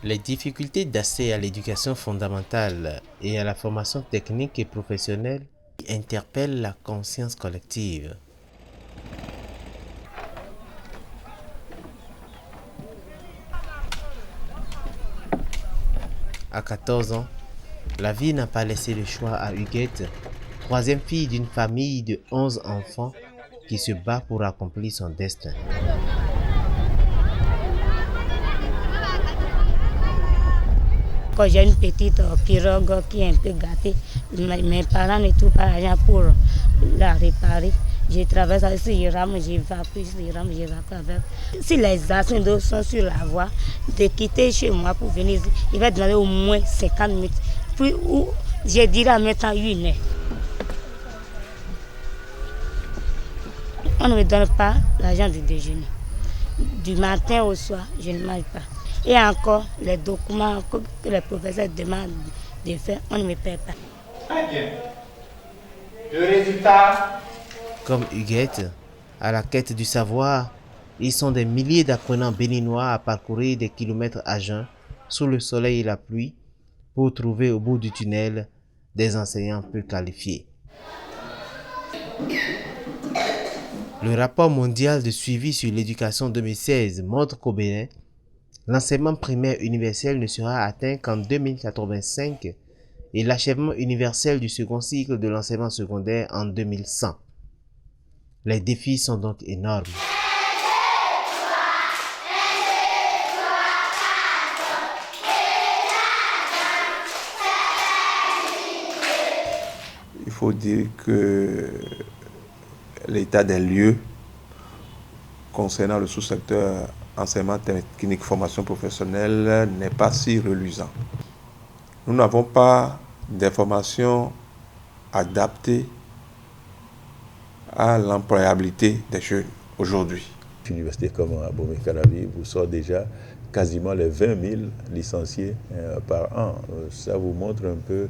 Les difficultés d'accès à l'éducation fondamentale et à la formation technique et professionnelle interpellent la conscience collective. À 14 ans, la vie n'a pas laissé le choix à Huguette, troisième fille d'une famille de 11 enfants qui se bat pour accomplir son destin. Quand j'ai une petite pirogue qui est un peu gâtée, mes parents ne trouvent pas l'argent pour la réparer. Je traverse avec ce rame, je vais plus, ce rame, je vais avec. Si les ascendants sont sur la voie, de quitter chez moi pour venir ici, il va demander au moins 50 minutes. Puis je dirais en mettant 1 heure. On ne me donne pas l'argent du déjeuner. Du matin au soir, je ne mange pas. Et encore, les documents que les professeurs demandent de faire, on ne me paie pas. Très bien. Le résultat. Comme Huguette, à la quête du savoir, ils sont des milliers d'apprenants béninois à parcourir des kilomètres à jeun, sous le soleil et la pluie, pour trouver au bout du tunnel des enseignants peu qualifiés. Le rapport mondial de suivi sur l'éducation 2016 montre qu'au Bénin, l'enseignement primaire universel ne sera atteint qu'en 2085 et l'achèvement universel du second cycle de l'enseignement secondaire en 2100. Les défis sont donc énormes. Il faut dire que l'état des lieux concernant le sous-secteur enseignement technique, formation professionnelle n'est pas si reluisant. Nous n'avons pas d'informations adaptées à l'employabilité des jeunes aujourd'hui. L'université comme à Bomé-Calavi vous sort déjà quasiment les 20 000 licenciés par an. Ça vous montre un peu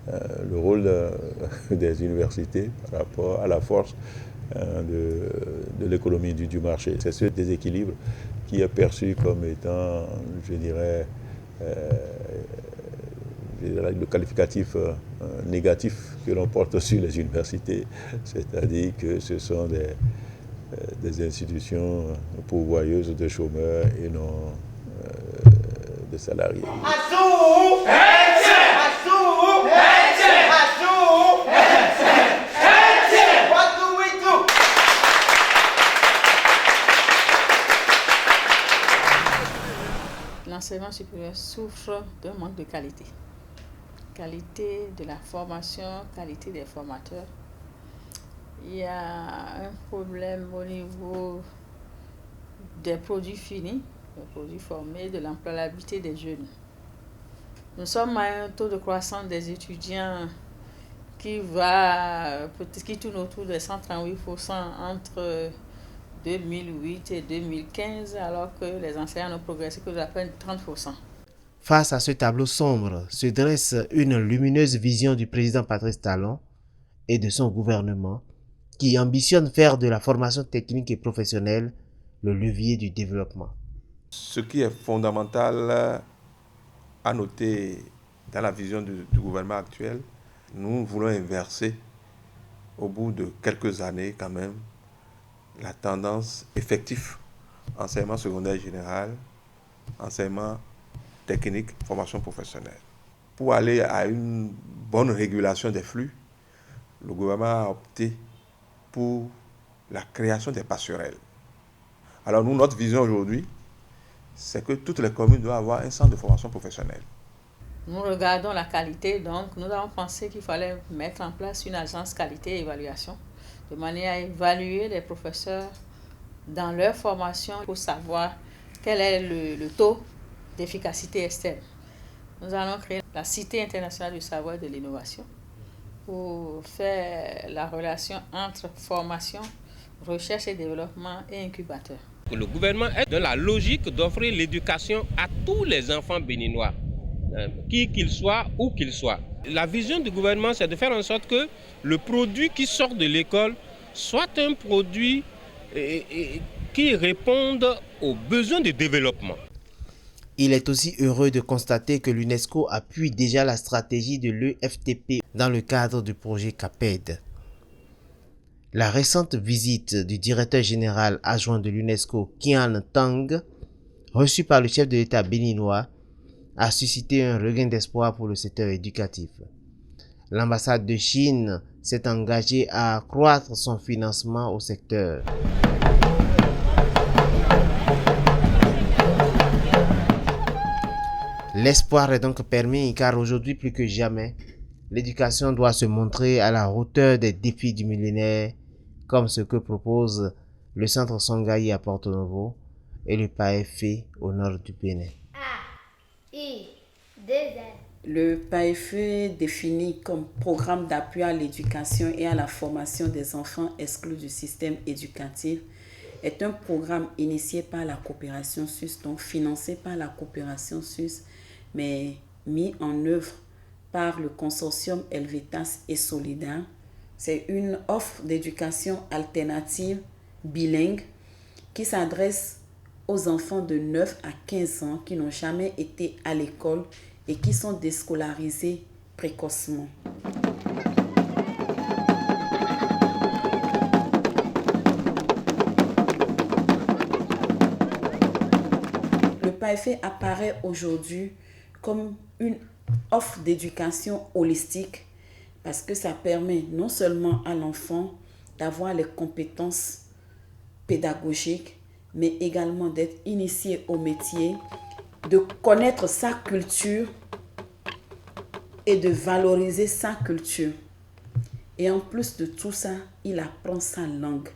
le rôle des universités par rapport à la force de l'économie du marché. C'est ce déséquilibre qui est perçu comme étant, je dirais, le qualificatif négatif que l'on porte sur les universités, c'est-à-dire que ce sont des institutions pourvoyeuses de chômeurs et non de salariés. L'enseignement supérieur souffre d'un manque de qualité. Qualité de la formation, qualité des formateurs. Il y a un problème au niveau des produits finis, des produits formés, de l'employabilité des jeunes. Nous sommes à un taux de croissance des étudiants qui tourne autour de 138% entre 2008 et 2015, alors que les enseignants n'ont progressé que d'à peine 30%. Face à ce tableau sombre, se dresse une lumineuse vision du président Patrice Talon et de son gouvernement qui ambitionne faire de la formation technique et professionnelle le levier du développement. Ce qui est fondamental à noter dans la vision du gouvernement actuel, nous voulons inverser au bout de quelques années quand même la tendance effective enseignement secondaire général, enseignement technique, formation professionnelle. Pour aller à une bonne régulation des flux, le gouvernement a opté pour la création des passerelles. Alors nous, notre vision aujourd'hui, c'est que toutes les communes doivent avoir un centre de formation professionnelle. Nous regardons la qualité, donc nous avons pensé qu'il fallait mettre en place une agence qualité et évaluation, de manière à évaluer les professeurs dans leur formation pour savoir quel est le taux d'efficacité externe. Nous allons créer la Cité internationale du savoir et de l'innovation pour faire la relation entre formation, recherche et développement et incubateur. Le gouvernement est dans la logique d'offrir l'éducation à tous les enfants béninois, qui qu'ils soient, où qu'ils soient. La vision du gouvernement, c'est de faire en sorte que le produit qui sort de l'école soit un produit qui réponde aux besoins de développement. Il est aussi heureux de constater que l'UNESCO appuie déjà la stratégie de l'EFTP dans le cadre du projet CAPED. La récente visite du directeur général adjoint de l'UNESCO, Kian Tang, reçu par le chef de l'État béninois, a suscité un regain d'espoir pour le secteur éducatif. L'ambassade de Chine s'est engagée à accroître son financement au secteur. L'espoir est donc permis car aujourd'hui plus que jamais, l'éducation doit se montrer à la hauteur des défis du millénaire, comme ce que propose le centre Songaï à Porto Novo et le PAEFE au nord du Bénin. Le PAEFE, défini comme programme d'appui à l'éducation et à la formation des enfants exclus du système éducatif, est un programme initié par la coopération suisse, donc financé par la coopération suisse, mais mis en œuvre par le consortium Helvetas et Solida. C'est une offre d'éducation alternative bilingue qui s'adresse aux enfants de 9 à 15 ans qui n'ont jamais été à l'école et qui sont déscolarisés précocement. Le PAEFE apparaît aujourd'hui comme une offre d'éducation holistique parce que ça permet non seulement à l'enfant d'avoir les compétences pédagogiques, mais également d'être initié au métier, de connaître sa culture et de valoriser sa culture. Et en plus de tout ça, il apprend sa langue.